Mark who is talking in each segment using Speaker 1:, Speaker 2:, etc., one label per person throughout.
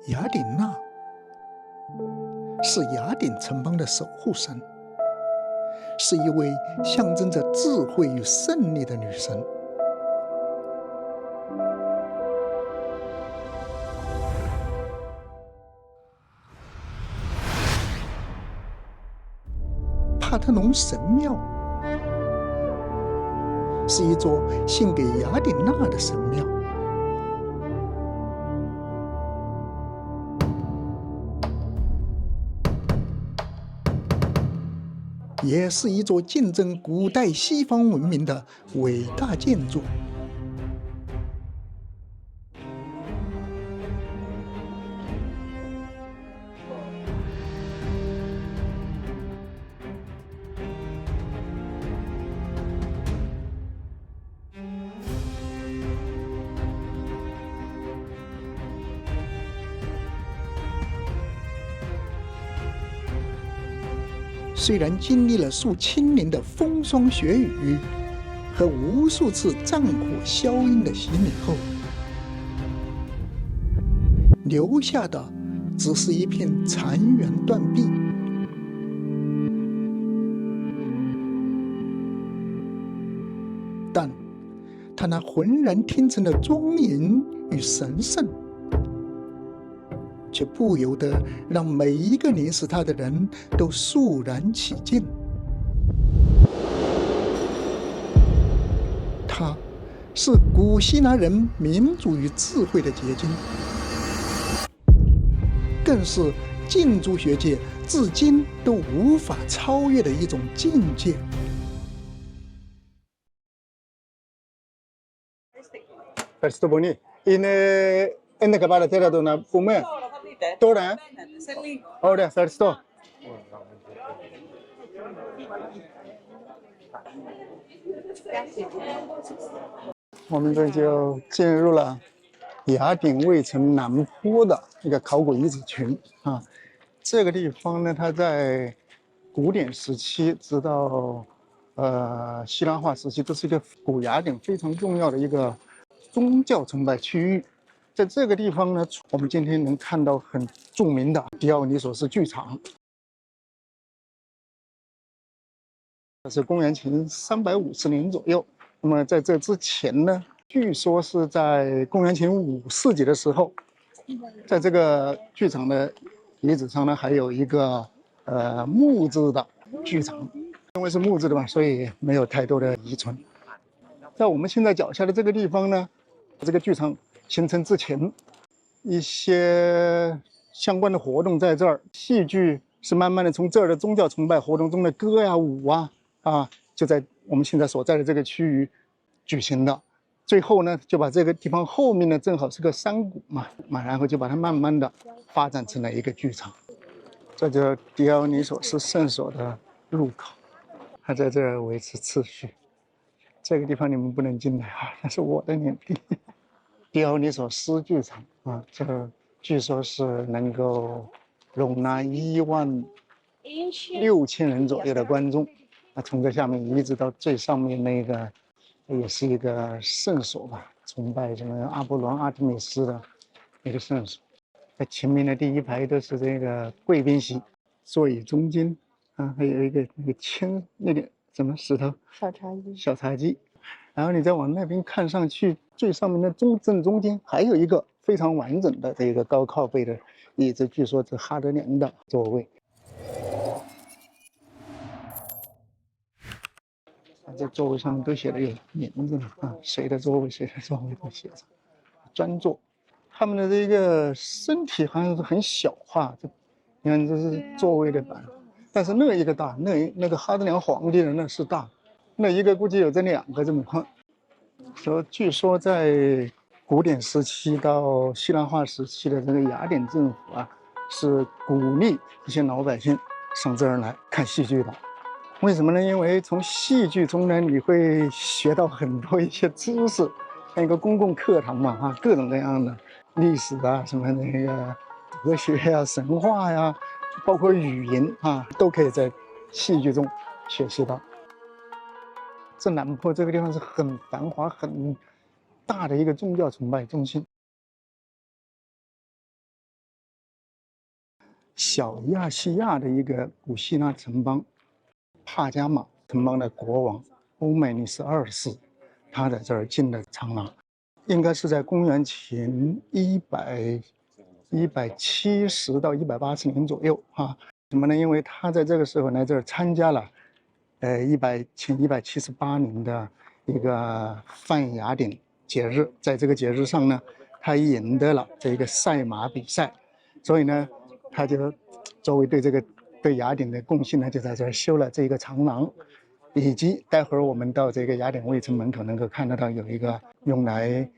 Speaker 1: 雅典娜是雅典城邦的守护神，是一位象征着智慧与胜利的女神。帕特农神庙是一座献给雅典娜的神庙，也是一座见证古代西方文明的伟大建筑。虽然经历了数千年的风霜雪雨和无数次战火硝烟的洗礼后，留下的只是一片残垣断壁。但它那浑然天成的庄严与神圣，却不由得让每一个凝视它的人都肃然起敬。它是古希腊人民主与智慧的结晶，更是建筑学界至今都无法超越的一种境界。
Speaker 2: Questo bonito. In che parte terra dona come? Tora? Ora sarsto. 我们这就进入了雅典卫城南坡的一个考古遗址群啊。这个地方呢，它在古典时期直到希腊化时期，都是一个古雅典非常重要的一个宗教崇拜区域。在这个地方呢，我们今天能看到很著名的狄奥尼索斯剧场，这是公元前350年左右。那么在这之前呢，据说是在公元前5世纪的时候，在这个剧场的遗址上呢，还有一个木质的剧场，因为是木质的嘛，所以没有太多的遗存。在我们现在脚下的这个地方呢，这个剧场形成之前，一些相关的活动在这儿，戏剧是慢慢的从这儿的宗教崇拜活动中的歌呀、舞啊，就在我们现在所在的这个区域举行的。最后呢，就把这个地方后面呢，正好是个山谷嘛，然后就把它慢慢的发展成了一个剧场。这就狄奥尼索斯圣所的入口，它在这儿维持秩序。这个地方你们不能进来啊，那是我的领地。狄奥尼索斯剧场啊，这个据说是能够容纳16000人左右的观众。那从这下面一直到最上面那个，也是一个圣所吧，崇拜什么阿波罗、阿提米斯的一个圣所。在前面的第一排都是这个贵宾席，座椅中间啊，还有一个那个什么石头小茶几。然后你再往那边看上去，最上面的正中间还有一个非常完整的这个高靠背的椅子，据说是哈德良的座位。这座位上面都写的有名字呢啊，谁的座位都写着专座。他们的这个身体好像是很小化，你看这是座位的版，但是那一个大，那个哈德良皇帝的那是大，那一个估计有这2个这么宽。据说在古典时期到希腊化时期的这个雅典政府啊，是鼓励一些老百姓上这儿来看戏剧的。为什么呢？因为从戏剧中呢，你会学到很多一些知识，像一个公共课堂嘛，啊，各种各样的历史啊，什么那个哲学呀、神话呀，包括语言啊，都可以在戏剧中学习到。这南坡这个地方是很繁华、很大的一个宗教崇拜中心。小亚细亚的一个古希腊城邦帕加马城邦的国王欧迈尼斯二世，他在这儿进的长廊，应该是在公元前170到180年左右啊。什么呢？因为他在这个时候来这儿参加了前178年的一个泛雅典节日，在这个节日上呢，他赢得了这个赛马比赛，所以呢，他就作为对雅典的贡献呢，就在这儿修了这个长廊，以及待会儿我们到这个雅典卫城门口能够看得到有一个用来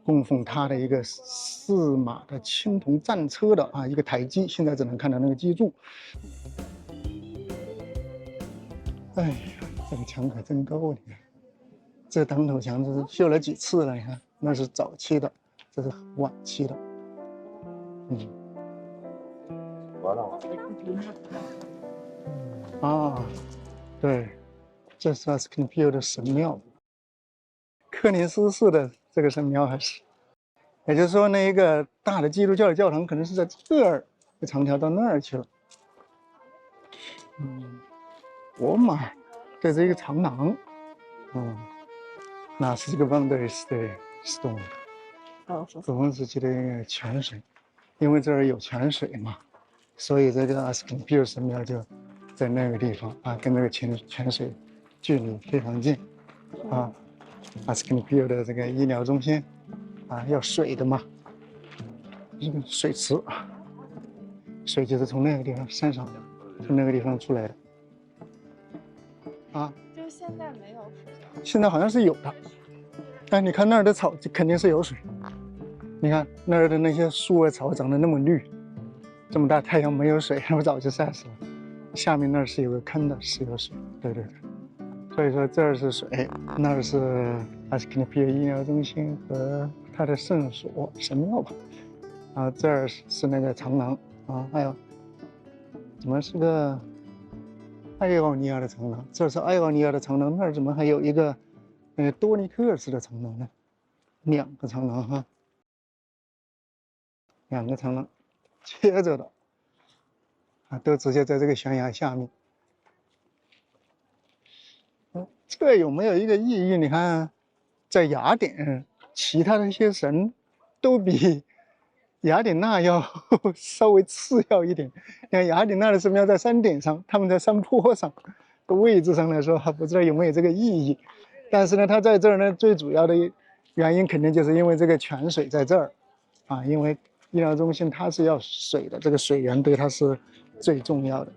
Speaker 2: 供奉他的一个4马的青铜战车的一个台基，现在只能看到那个基柱。哎呀，这个墙可真高，你看，这当头墙这是修了几次了？你看，那是早期的，这是晚期的。对，这是阿斯克尼庇欧的神庙，柯林斯式的这个神庙还是，也就是说，那一个大的基督教的教堂可能是在这儿，长条到那儿去了。罗马，这是一个长廊，那是这个Boundaries的 stone， 古风时期的一个泉水，因为这儿有泉水嘛，所以这个阿斯克尼庇欧神庙就在那个地方跟那个泉水距离非常近阿斯克尼庇欧的这个医疗中心要水的嘛，这个水池，水就是从那个地方山上，从那个地方出来的
Speaker 3: 就现在没有水了，
Speaker 2: 现在好像是有的，但你看那儿的草肯定是有水，你看那儿的那些树啊草长得那么绿，这么大太阳没有水，我早就晒死了。下面那儿是有个坑的，是有水，对，所以说这儿是水，那儿是阿斯克尼庇欧医疗中心和它的圣所神庙吧，这儿是那个长廊还有怎么是个爱奥尼亚的长廊？这是爱奥尼亚的长廊，那儿怎么还有一个多尼克斯的长廊呢？2个长廊2个长廊接着的都直接在这个悬崖下面。这有没有一个意义？你看，在雅典，其他的一些神都比雅典娜要稍微次要一点。你看雅典娜的神庙在山顶上，他们在山坡上，位置上来说还不知道有没有这个意义。但是呢，它在这儿呢，最主要的原因肯定就是因为这个泉水在这儿因为医疗中心它是要水的，这个水源对它是最重要的。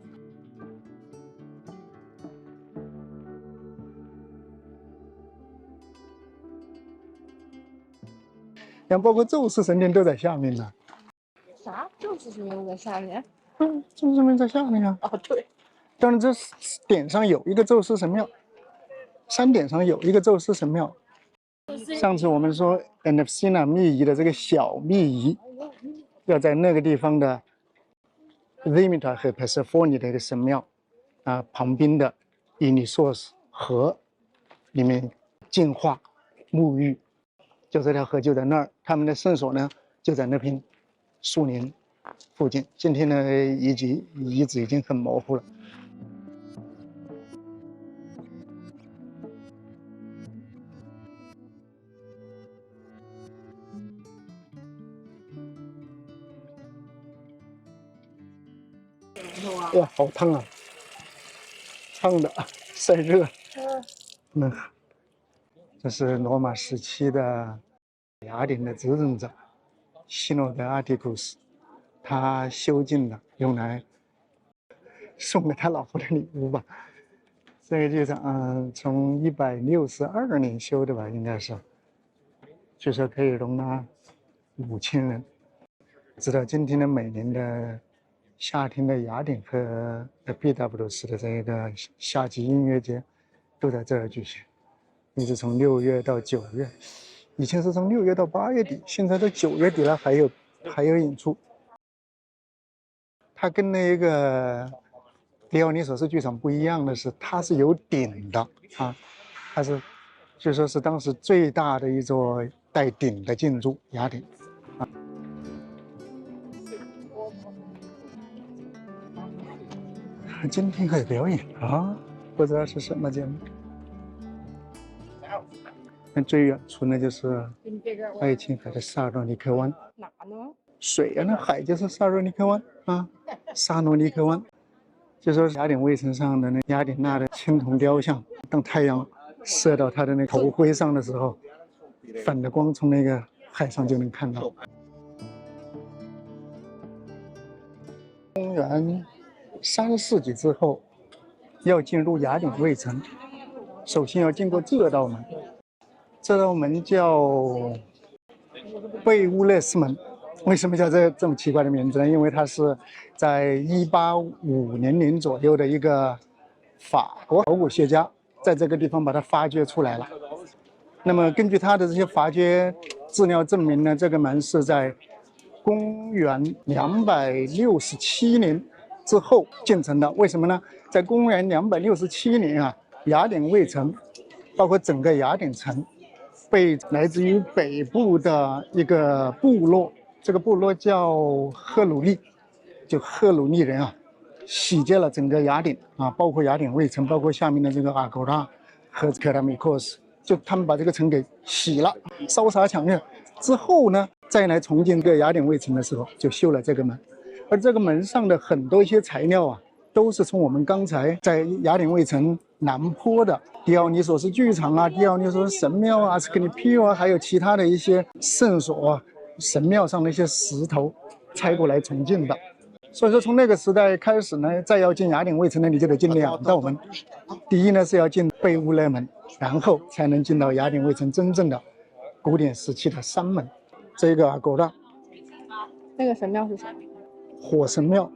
Speaker 2: 像包括宙斯神殿都在下面呢。
Speaker 3: 啥？宙斯神庙在下面？
Speaker 2: 宙斯神庙在下面啊。
Speaker 3: 对。
Speaker 2: 当然，这点上有一个宙斯神庙，山顶上有一个宙斯神庙。上次我们说 Elefsina 密仪的这个小密仪，要在那个地方的 Demeter 和 Persephone 的一个神庙旁边的伊尼索斯河里面净化沐浴。就这条河就在那儿，他们的圣所呢就在那片树林附近。今天的遗址已经很模糊了。哇，好烫啊！烫的，晒热。这是罗马时期的雅典的执政者希诺德阿提库斯，他修建的，用来送给他老婆的礼物吧。这个剧场从162年修的吧，应该是，据说可以容纳5000人。直到今天的每年的夏天的雅典和BW 的这个夏季音乐节都在这儿举行。一直从6月到9月，以前是从6月到8月底，现在都9月底了，还有演出。它跟那个迪奥尼索斯剧场不一样的是，它是有顶的它是据说是当时最大的一座带顶的建筑，雅典今天还有表演啊，不知道是什么节目。那最远处呢，就是爱琴海的萨罗尼克湾。
Speaker 3: 哪呢？
Speaker 2: 水啊，那海就是萨罗尼克湾啊，萨罗尼克湾。就说雅典卫城上的那雅典娜的青铜雕像，当太阳射到它的那头盔上的时候，反的光从那个海上就能看到。公元3世纪之后，要进入雅典卫城，首先要经过这道门，这道门叫贝乌勒斯门。为什么叫这么奇怪的名字呢？因为它是在1850年左右的一个法国考古学家在这个地方把它发掘出来了。那么根据他的这些发掘资料证明呢，这个门是在公元267年之后建成的。为什么呢？在公元267年啊，雅典卫城，包括整个雅典城，被来自于北部的一个部落。这个部落叫赫鲁利，就赫鲁利人啊，洗劫了整个雅典啊，包括雅典卫城，包括下面的这个阿戈拉和克拉米科斯，就他们把这个城给洗了，烧杀抢掠之后呢，再来重建这个雅典卫城的时候，就修了这个门。而这个门上的很多一些材料啊，都是从我们刚才在雅典卫城南坡的狄奥尼索斯剧场啊、狄奥尼索斯神庙啊、斯克尼皮奥啊，还有其他的一些圣所啊、神庙上的一些石头拆过来重建的。所以说从那个时代开始呢，再要进雅典卫城呢，你就得进2道门。第一呢是要进贝乌勒门，然后才能进到雅典卫城真正的古典时期的3门。这个阿戈拉，
Speaker 3: 那个神庙是啥？
Speaker 2: 火神庙。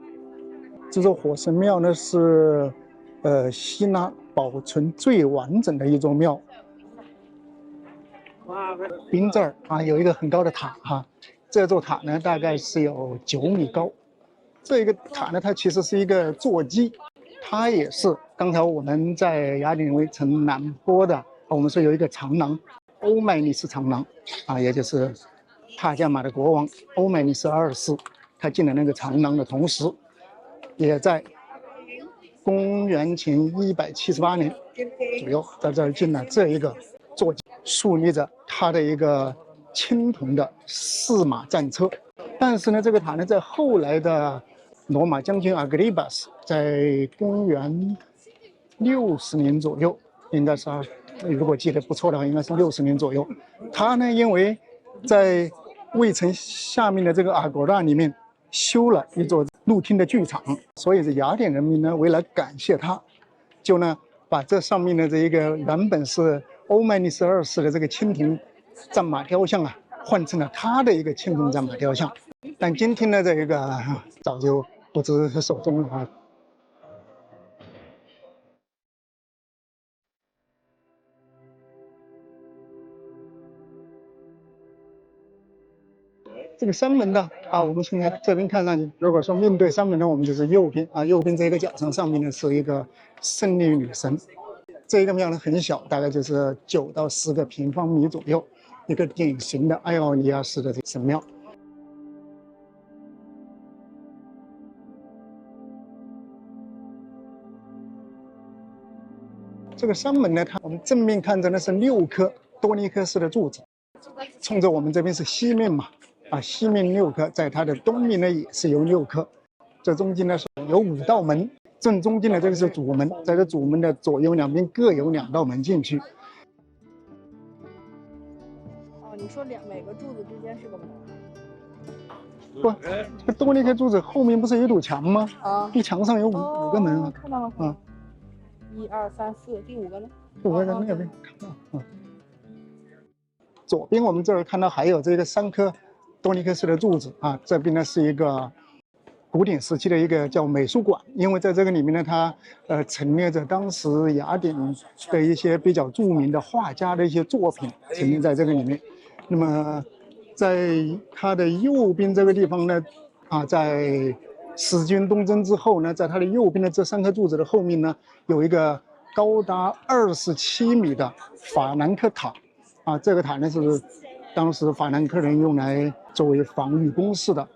Speaker 2: 这座火神庙呢是希腊保存最完整的一座庙。宾这儿啊有一个很高的塔哈，这座塔呢大概是有9米高。这个塔呢，它其实是一个座基，它也是刚才我们在雅典卫城南坡的，我们说有一个长廊，欧迈尼斯长廊啊，也就是帕加马的国王欧迈尼斯2世，他进了那个长廊的同时，也在公元前178年左右，在这儿进了这一个座基，竖立着他的一个青铜的4马战车。但是呢，这个塔呢，在后来的罗马将军阿格里巴斯在公元60年左右，应该是如果记得不错的话，应该是60年左右。他呢，因为在卫城下面的这个阿戈拉里面修了一座露天的剧场，所以是雅典人民呢，为了感谢他，就呢把这上面的这一个原本是欧迈尼斯2世的这个青铜战马雕像啊，换成了他的一个青铜战马雕像。但今天的这一个早就不知所踪了啊。这个3门的啊，我们从这边看上去，如果说面对3门呢，我们就是右边啊，右边这个角上面呢是一个胜利女神。这个庙呢很小，大概就是9到10个平方米左右，一个典型的爱奥尼亚式的这个神庙。这个3门呢，我们正面看着呢是6颗多尼克式的柱子，冲着我们这边是西面嘛，啊，西面6颗，在它的东面呢也是有6颗。这中间呢是有5道门，正中间的这个是主门，在这主门的左右两边各有2道门进去。
Speaker 3: 哦，你说每个柱子之间是个门？
Speaker 2: 不，这个多尼克柱子后面不是有一堵墙吗？
Speaker 3: 啊，
Speaker 2: 一墙上有5个门啊。
Speaker 3: 看到了。
Speaker 2: 啊
Speaker 3: ，1、2、3、4，第5个呢
Speaker 2: ？5个在那边看到。啊。左边我们这儿看到还有这个3颗多尼克式的柱子啊，这边呢是一个古典时期的一个叫美术馆，因为在这个里面呢，它陈列着当时雅典的一些比较著名的画家的一些作品，陈列在这个里面。那么在它的右边这个地方呢，啊，在史军东征之后呢，在它的右边的这3颗柱子的后面呢，有一个高达27米的法兰克塔。啊，这个塔呢是当时法兰克人用来作为防御工事的，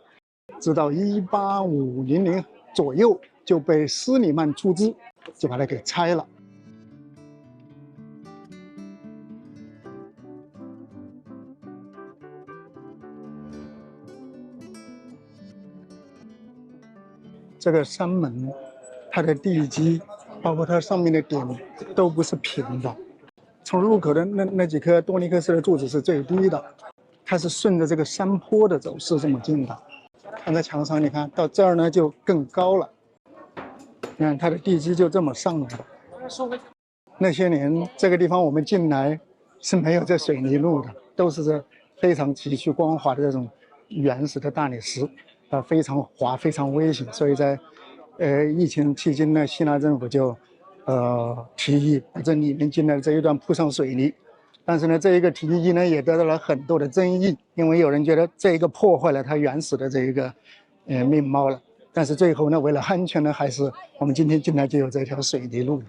Speaker 2: 直到1850年左右就被斯里曼出资，就把它给拆了。这个山门，它的地基，包括它上面的点，都不是平的。从入口的那几颗多尼克式的柱子是最低的，它是顺着这个山坡的走势这么进的。看在墙上，你看到这儿呢就更高了。你看它的地基就这么上来的。那些年这个地方我们进来是没有这水泥路的，都是这非常崎岖光滑的这种原始的大理石。非常滑，非常危险，所以在疫情期间呢，希腊政府就提议把这里面进来的这一段铺上水泥，但是呢，这一个提议呢也得到了很多的争议，因为有人觉得这一个破坏了它原始的这一个面貌了，但是最后呢，为了安全呢，还是我们今天进来就有这条水泥路。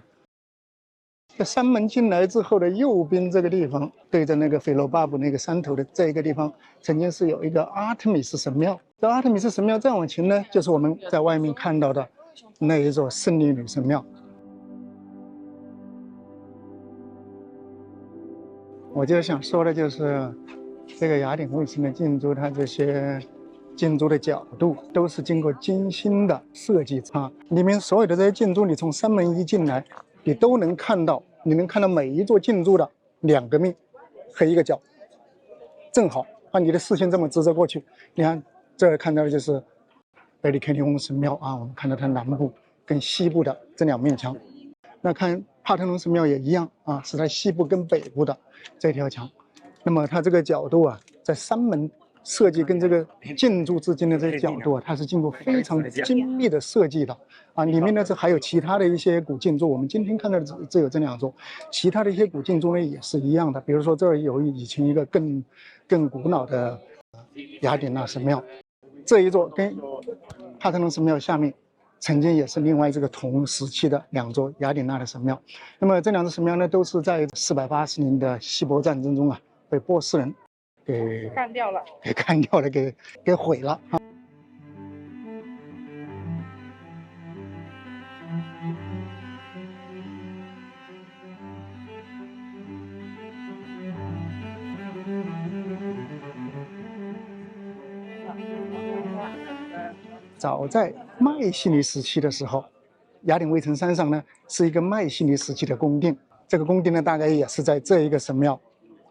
Speaker 2: 在山门进来之后的右边这个地方，对着那个斐罗巴布那个山头的这一个地方，曾经是有一个阿特米斯神庙。这阿特米斯神庙再往前呢，就是我们在外面看到的那一座胜利女神庙。我就想说的就是，这个雅典卫城的建筑，它这些建筑的角度都是经过精心的设计啊。里面所有的这些建筑，你从山门一进来，你都能看到，你能看到每一座建筑的2个面和1个角，正好把你的视线这么直着过去。你看，这儿看到的就是贝里克尼翁神庙啊，我们看到它南部跟西部的这2面墙。那看帕特农神庙也一样啊，是在西部跟北部的这条墙。那么它这个角度啊，在山门设计跟这个建筑之间的这个角度啊，它是经过非常精密的设计的啊。里面呢，这还有其他的一些古建筑，我们今天看到的只有这2座，其他的一些古建筑呢也是一样的。比如说这儿有以前一个更古老的雅典娜神庙，这一座跟帕特农神庙下面曾经也是另外这个同时期的2座雅典娜的神庙。那么这2座神庙呢，都是在480年的希波战争中啊，被波斯人给干掉了，给毁了啊。早在迈锡尼时期的时候，雅典卫城山上呢是一个迈锡尼时期的宫殿，这个宫殿呢大概也是在这一个神庙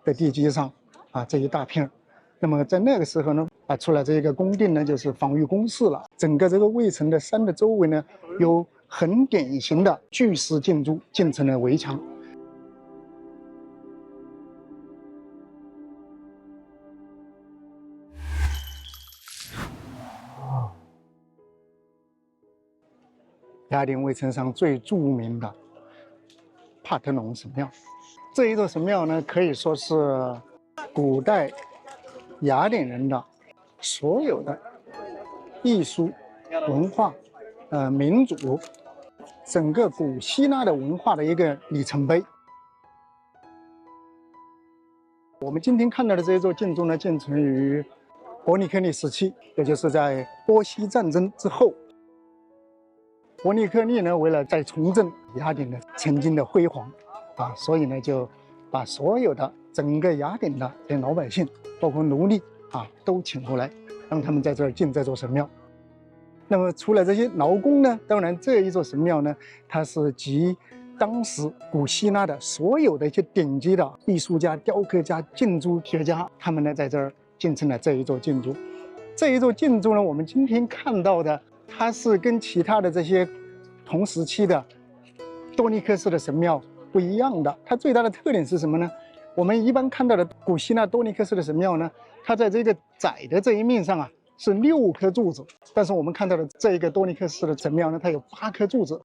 Speaker 2: 的地基上啊，这一大片。那么在那个时候呢，出来这一个宫殿呢，就是防御工事了。整个这个卫城的山的周围呢，有很典型的巨石建筑建成了围墙。雅典卫城上最著名的帕特农神庙，这一座神庙呢，可以说是古代雅典人的所有的艺术、文化、民主，整个古希腊的文化的一个里程碑。我们今天看到的这一座建筑呢，建成于伯尼克利时期，也就是在波西战争之后。伯尼克利呢，为了再重振雅典的曾经的辉煌，所以呢，就把所有的整个雅典的老百姓，包括奴隶都请过来，让他们在这儿建这座神庙。那么除了这些劳工呢，当然这一座神庙呢，它是集当时古希腊的所有的一些顶级的艺术家、雕刻家、建筑学家，他们呢在这儿建成了这一座建筑。这一座建筑呢，我们今天看到的，它是跟其他的这些同时期的多尼克式的神庙不一样的。它最大的特点是什么呢？我们一般看到的古希腊多尼克式的神庙呢，它在这个窄的这一面上是6颗柱子，但是我们看到的这一个多尼克式的神庙呢，它有8颗柱子。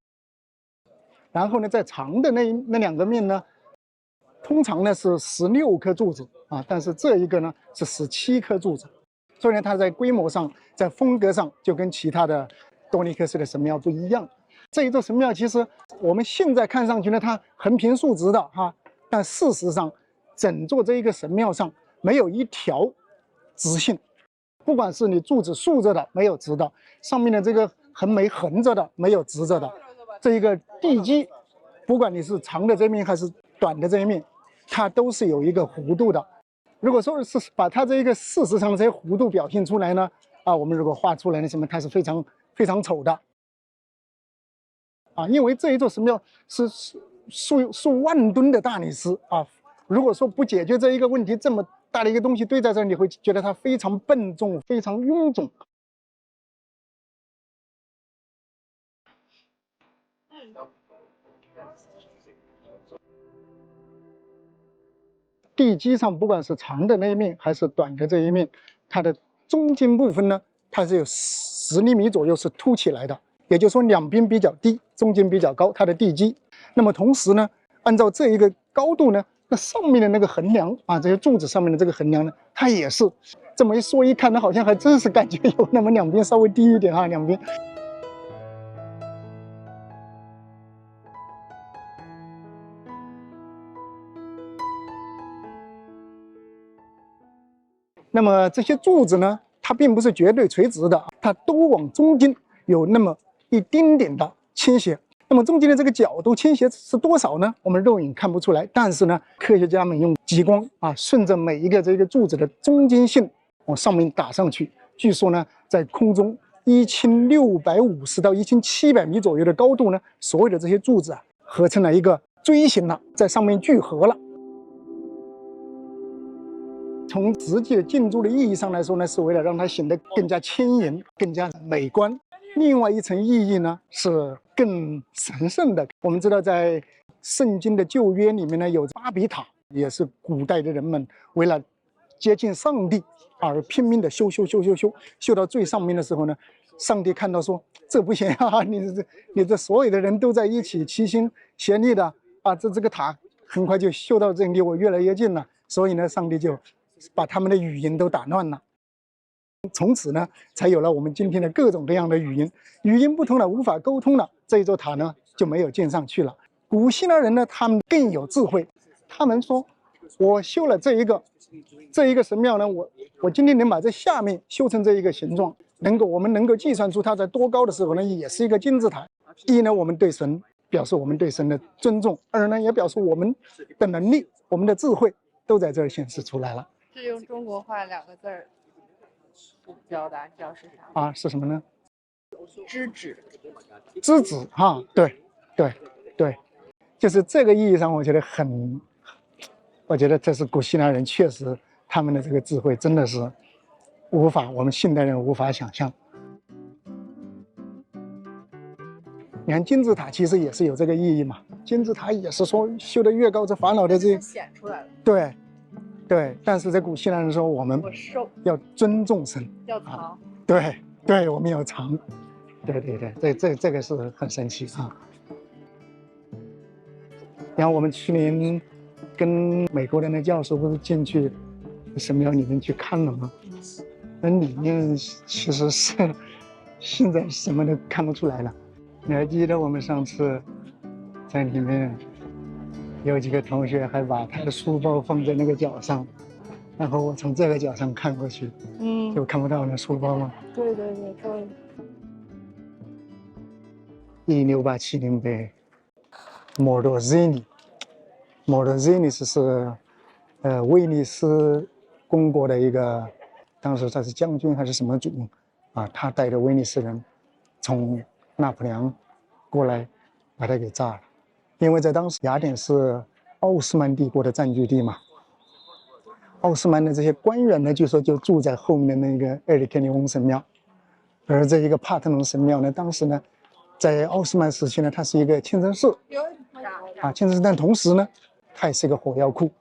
Speaker 2: 然后呢，在长的那2个面呢，通常呢是16颗柱子但是这一个呢是17颗柱子。所以呢，它在规模上、在风格上就跟其他的多尼克式的神庙不一样。这一座神庙其实我们现在看上去呢，它横平竖直的但事实上，整座这一个神庙上没有一条直线，不管是你柱子竖着的没有直的，上面的这个横眉横着的，没有直着的。这一个地基，不管你是长的这一面还是短的这一面，它都是有一个弧度的。如果说是把它这一个事实上的这些弧度表现出来呢，我们如果画出来的什么，它是非常丑的。因为这一座神庙是数万吨的大理石如果说不解决这一个问题，这么大的一个东西堆在这儿，你会觉得它非常笨重，非常臃肿。地基上不管是长的那一面还是短的这一面，它的中间部分呢，它是有10厘米左右是凸起来的，也就是说两边比较低，中间比较高，它的地基。那么同时呢，按照这一个高度呢，那上面的那个横梁这些柱子上面的这个横梁呢，它也是这么一说一看呢，好像还真是感觉有那么两边稍微低一点两边。那么这些柱子呢，它并不是绝对垂直的，它都往中间有那么一丁点的倾斜。那么中间的这个角度倾斜是多少呢？我们肉眼看不出来，但是呢，科学家们用极光顺着每一个这个柱子的中间线往上面打上去，据说呢，在空中1650到1700米左右的高度呢，所有的这些柱子合成了一个锥形了，在上面聚合了。从实际的建筑的意义上来说呢，是为了让它显得更加轻盈、更加美观。另外一层意义呢，是更神圣的。我们知道，在圣经的旧约里面呢，有巴比塔，也是古代的人们为了接近上帝而拼命的修到最上面的时候呢，上帝看到说这不行你这所有的人都在一起齐心协力的这个塔很快就修到这离我越来越近了，所以呢，上帝就把他们的语言都打乱了。从此呢，才有了我们今天的各种各样的语言不通了，无法沟通了，这一座塔呢就没有建上去了。古希腊人呢，他们更有智慧，他们说，我修了这一个神庙呢，我今天能把这下面修成这一个形状，我们能够计算出它在多高的时候呢，也是一个金字塔。一呢，我们对神表示我们对神的尊重；二呢，也表示我们的能力、我们的智慧都在这儿显示出来了。
Speaker 3: 是用中国话2个字儿表达，知道是啥？
Speaker 2: 是什么呢？
Speaker 3: 知止。
Speaker 2: 知止对，就是这个意义上，我觉得这是古希腊人确实他们的这个智慧真的是我们现代人无法想象。你看金字塔其实也是有这个意义嘛，金字塔也是说修得越高，这法老的这
Speaker 3: 显出来了。
Speaker 2: 对，但是在古希腊人说我们要尊重神，
Speaker 3: 要藏。
Speaker 2: 对，我们要藏。对，这个是很神奇然后我们去年跟美国的那教授不是进去神庙里面去看了吗？那里面其实是现在什么都看不出来了。你还记得我们上次在里面有几个同学还把他的书包放在那个脚上，然后我从这个脚上看过去，就看不到那书包吗？
Speaker 3: 对。
Speaker 2: 1687被莫多西尼是威尼斯公国的一个，当时他是将军还是什么主他带着威尼斯人从那不勒过来把他给炸了。因为在当时雅典是奥斯曼帝国的占据地嘛，奥斯曼的这些官员呢，据说就住在后面的那个埃里克尼翁神庙，而这一个帕特农神庙呢，当时呢，在奥斯曼时期呢，它是一个清真寺清真寺，但同时呢，它也是一个火药库，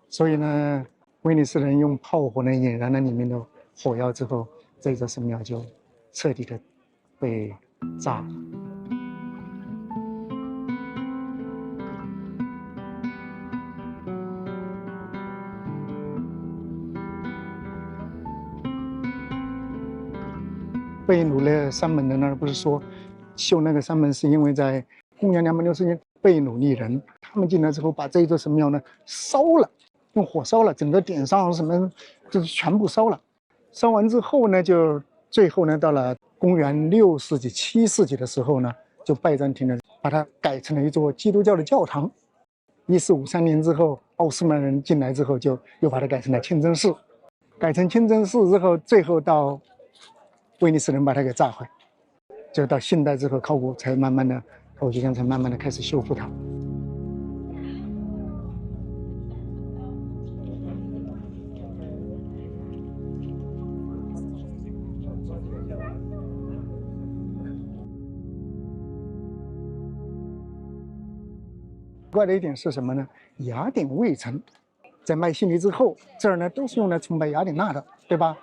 Speaker 2: 所以呢，威尼斯人用炮火呢引燃了里面的火药之后，这座神庙就彻底的被炸了。贝努的山门的那儿不是说修那个山门是因为在公元260年，贝努利人他们进来之后把这一座神庙呢烧了，用火烧了，整个点上什么就是全部烧了。烧完之后呢，就最后呢，到了公元6世纪、7世纪的时候呢，就拜占庭人把它改成了一座基督教的教堂。1453年之后，奥斯曼人进来之后，就又把它改成了清真寺。改成清真寺之后，最后到威尼斯人把它给炸毁。就到现代之后，考古才慢慢的，考古学家才慢慢的开始修复它。奇怪的一点是什么呢？雅典卫城在迈锡尼之后，这儿呢都是用来崇拜雅典娜的，对吧？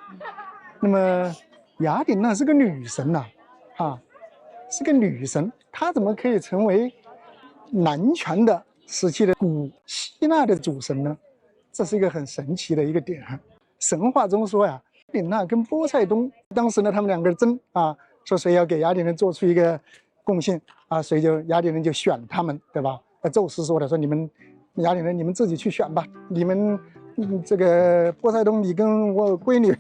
Speaker 2: 那么雅典娜是个女神呐，是个女神，她怎么可以成为男权的时期的古希腊的主神呢？这是一个很神奇的一个点。神话中说呀，雅典娜跟波塞冬当时呢，他们两个人争说谁要给雅典人做出一个贡献谁就雅典人就选他们，对吧？宙斯说的，说你们雅典人你们自己去选吧，你们这个波塞冬你跟我闺女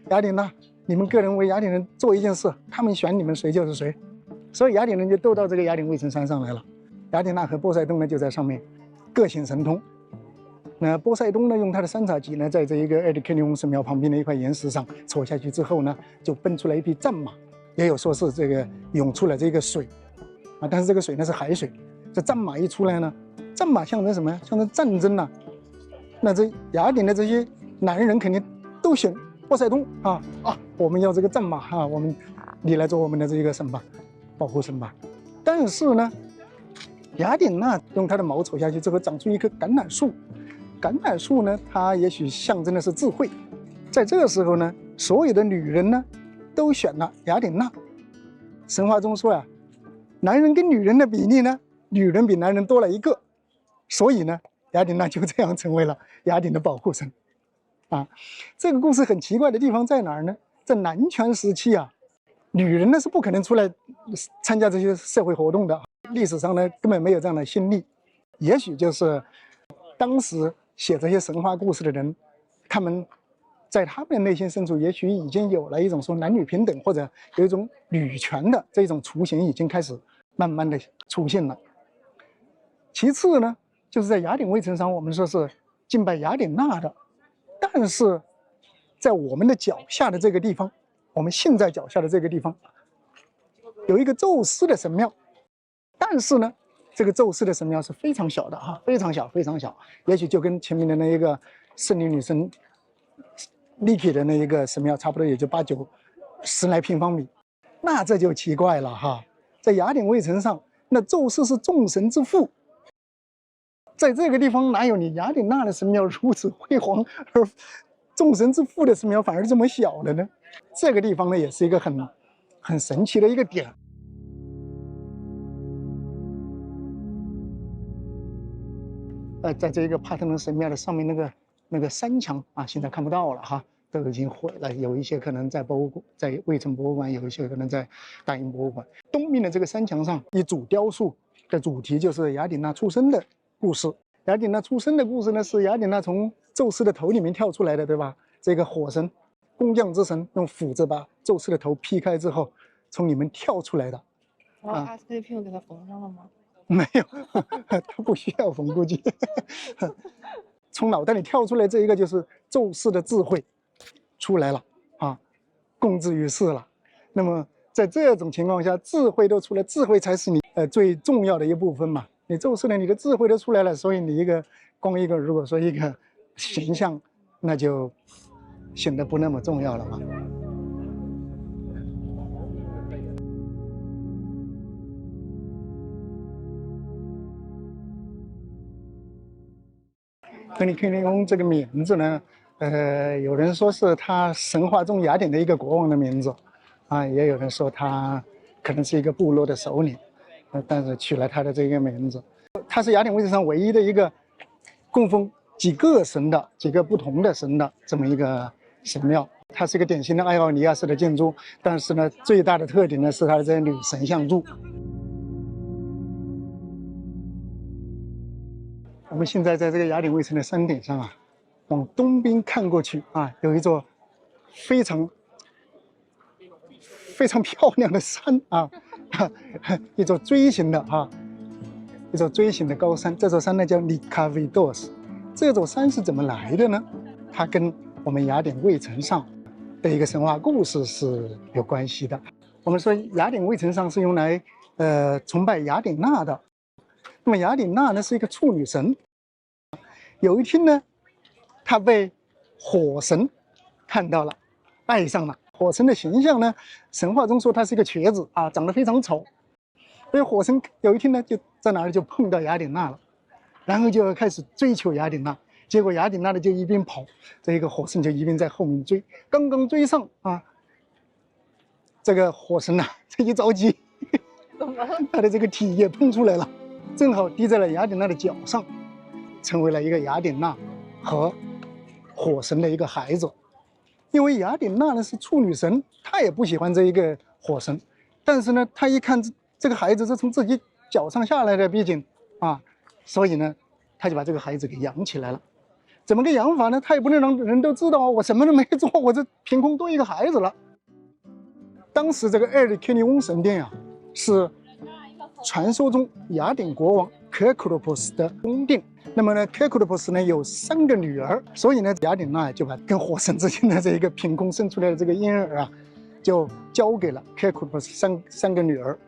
Speaker 2: 雅典娜，你们个人为雅典人做一件事，他们选你们谁就是谁。所以雅典人就都到这个雅典卫城山上来了。雅典娜和波塞冬呢就在上面各显神通。那波塞冬呢用他的三叉戟呢，在这一个埃迪克利翁神庙旁边的一块岩石上戳下去之后呢，就奔出来一匹战马，也有说是这个涌出了这个水但是这个水呢是海水。这战马一出来呢，战马象征什么呀？象征战争那这雅典的这些男人肯定都选波塞冬我们要这个战马你来做我们的这个神吧，保护神吧。但是呢，雅典娜用她的矛戳下去之后，长出一棵橄榄树。橄榄树呢，它也许象征的是智慧。在这个时候呢，所有的女人呢，都选了雅典娜。神话中说呀，男人跟女人的比例呢，女人比男人多了一个，所以呢，雅典娜就这样成为了雅典的保护神。这个故事很奇怪的地方在哪儿呢？在男权时期女人呢是不可能出来参加这些社会活动的，历史上呢根本没有这样的先例。也许就是当时写这些神话故事的人，他们在他们的内心深处，也许已经有了一种说男女平等，或者有一种女权的这种雏形已经开始慢慢的出现了。其次呢，就是在雅典卫城上，我们说是敬拜雅典娜的，但是在我们的脚下的这个地方，我们现在脚下的这个地方，有一个宙斯的神庙，但是呢，这个宙斯的神庙是非常小的非常小，非常小，也许就跟前面的那一个圣女女神利匹的那一个神庙差不多，也就8、9、10来平方米。那这就奇怪了在雅典卫城上，那宙斯是众神之父，在这个地方哪有你雅典娜的神庙如此辉煌，而众神之父的神庙反而这么小的呢？这个地方呢，也是一个很神奇的一个点。在这个帕特农神庙的上面那个山墙现在看不到了都已经毁了，有一些可能在博物馆，在卫城博物馆，有一些可能在大英博物馆。东面的这个山墙上，一组雕塑的主题就是雅典娜出生的故事。雅典娜出生的故事呢，是雅典娜从宙斯的头里面跳出来的，对吧？这个火神，工匠之神，用斧子把宙斯的头劈开之后，从里面跳出来的。
Speaker 3: 然后阿斯克利聘给他缝上了吗？
Speaker 2: 没有，他不需要缝，估计从脑袋里跳出来这一个就是宙斯的智慧出来了共治于世了。那么在这种情况下，智慧都出来，智慧才是你最重要的一部分嘛。你宙斯呢，你的智慧都出来了，所以你光一个如果说一个形象，那就显得不那么重要了嘛。赫里克利翁这个名字呢，有人说是他神话中雅典的一个国王的名字，也有人说他可能是一个部落的首领，但是取了他的这个名字。他是雅典卫城上唯一的一个供奉几个不同的神的这么一个神庙。它是一个典型的爱奥尼亚式的建筑，但是呢，最大的特点呢是它的这女神像柱。我们现在在这个雅典卫城的山顶上往东边看过去有一座非常非常漂亮的山啊，一座锥形的一座锥形的高山。这座山呢叫里卡维多斯。这座山是怎么来的呢？它跟我们雅典卫城上的一个神话故事是有关系的。我们说雅典卫城上是用来崇拜雅典娜的。那么雅典娜呢是一个处女神。有一天呢，她被火神看到了，爱上了。火神的形象呢，神话中说他是一个瘸子啊，长得非常丑。所以火神有一天呢，就在哪里就碰到雅典娜了，然后就开始追求雅典娜。结果雅典娜呢就一边跑，这个火神就一边在后面追。刚刚追上啊，这个火神呐，这一着急，他的这个体也碰出来了，正好滴在了雅典娜的脚上，成为了一个雅典娜和火神的一个孩子。因为雅典娜呢是处女神，她也不喜欢这一个火神，但是呢，她一看这个孩子是从自己脚上下来的，毕竟啊，所以呢，她就把这个孩子给养起来了。怎么个养法呢？她也不能让人都知道我什么都没做，我这凭空多一个孩子了。当时这个埃里克利翁神殿啊，是传说中雅典国王克库罗波斯的宫殿。那么呢，克库罗波斯呢有3个女儿，所以呢，雅典娜就把跟火神之间的这一个凭空生出来的这个婴儿啊，就交给了克库罗波斯三个女儿，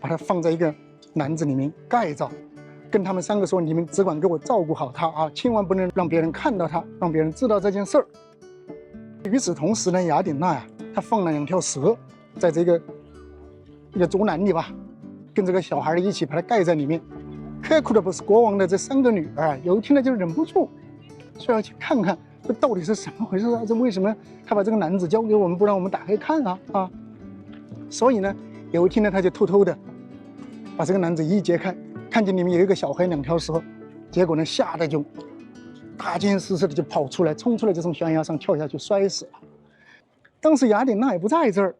Speaker 2: 把它放在一个篮子里面盖着，跟他们3个说：“你们只管给我照顾好他啊，千万不能让别人看到他，让别人知道这件事儿。”与此同时呢，雅典娜呀，她放了2条蛇，在这个一个竹篮里吧，跟这个小孩一起把它盖在里面。克库罗波斯国王的这3个女儿啊，有一天呢就忍不住说要去看看这到底是什么回事啊？这为什么他把这个篮子交给我们，不让我们打开看啊？所以呢，有一天呢，他就偷偷的把这个篮子一揭开，看见里面有一个小孩2条蛇，结果呢吓得就大惊失色的就跑出来，冲出来就从悬崖上跳下去摔死了。当时雅典娜也不在这儿，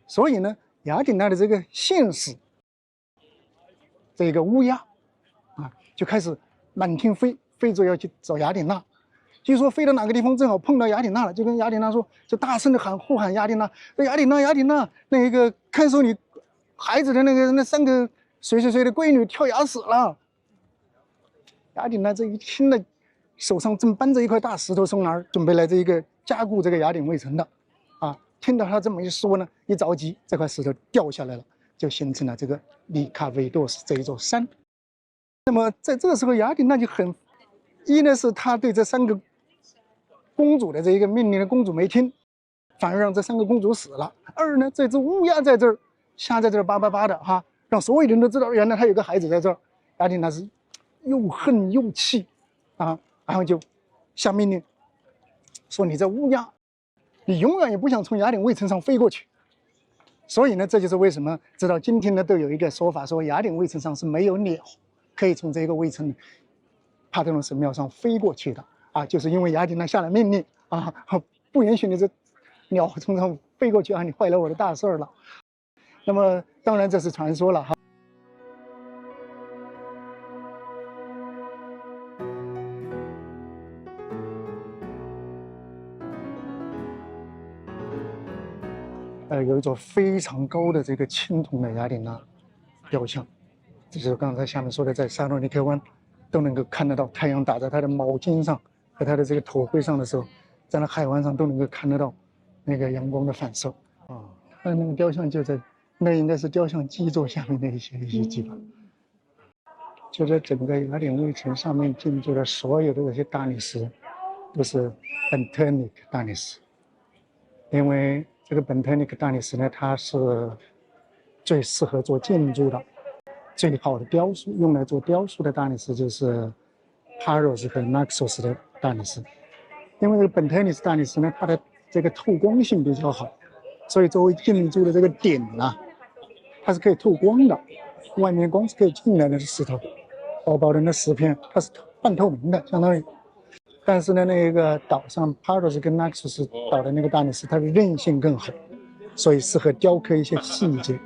Speaker 2: 所以呢，雅典娜的这个信使这个乌鸦啊，就开始满天飞着要去找雅典娜。据说飞到哪个地方正好碰到雅典娜了，就跟雅典娜说，就大声的呼喊雅典娜，雅典娜，雅典娜，那个看守你孩子的那3个谁的闺女跳崖死了。雅典娜这一听呢，手上正搬着一块大石头从哪儿准备来这一个加固这个雅典卫城的啊，听到他这么一说呢，一着急，这块石头掉下来了，就形成了这个里卡维多斯这一座山。那么在这个时候，雅典娜就一呢是他对这3个公主的这一个命令的公主没听，反而让这3个公主死了。2呢，这只乌鸦在这儿瞎在这儿叭叭叭的哈，让所有人都知道原来他有个孩子在这儿。雅典娜是又恨又气啊，然后就下命令说：“你这乌鸦，你永远也不想从雅典卫城上飞过去。”所以呢，这就是为什么直到今天呢，都有一个说法，说雅典卫城上是没有鸟可以从这个卫城帕特农神庙上飞过去的啊，就是因为雅典娜下了命令啊，不允许你这鸟从上飞过去啊，你坏了我的大事了。那么当然这是传说了哈。有一座非常高的这个青铜的雅典娜雕像，这就是刚才下面说的，在萨洛尼克湾都能够看得到，太阳打在他的毛巾上和他的这个头盔上的时候，在那海湾上都能够看得到那个阳光的反射啊。那个雕像就在那，应该是雕像基座下面的一些基吧。就在整个雅典卫城上面建筑的所有的这些大理石，都是本特尼克大理石，因为这个本特尼克大理石呢，它是最适合做建筑的。最好的雕塑，用来做雕塑的大理石就是 Paros 和 Naxos 的大理石，因为这个本特尼斯大理石呢，它的这个透光性比较好，所以作为建筑的这个顶啊，它是可以透光的，外面光是可以进来的石头，薄薄的那石片，它是半透明的，相当于。但是呢，那个岛上 Paros 跟 Naxos 岛的那个大理石，它的韧性更好，所以适合雕刻一些细节。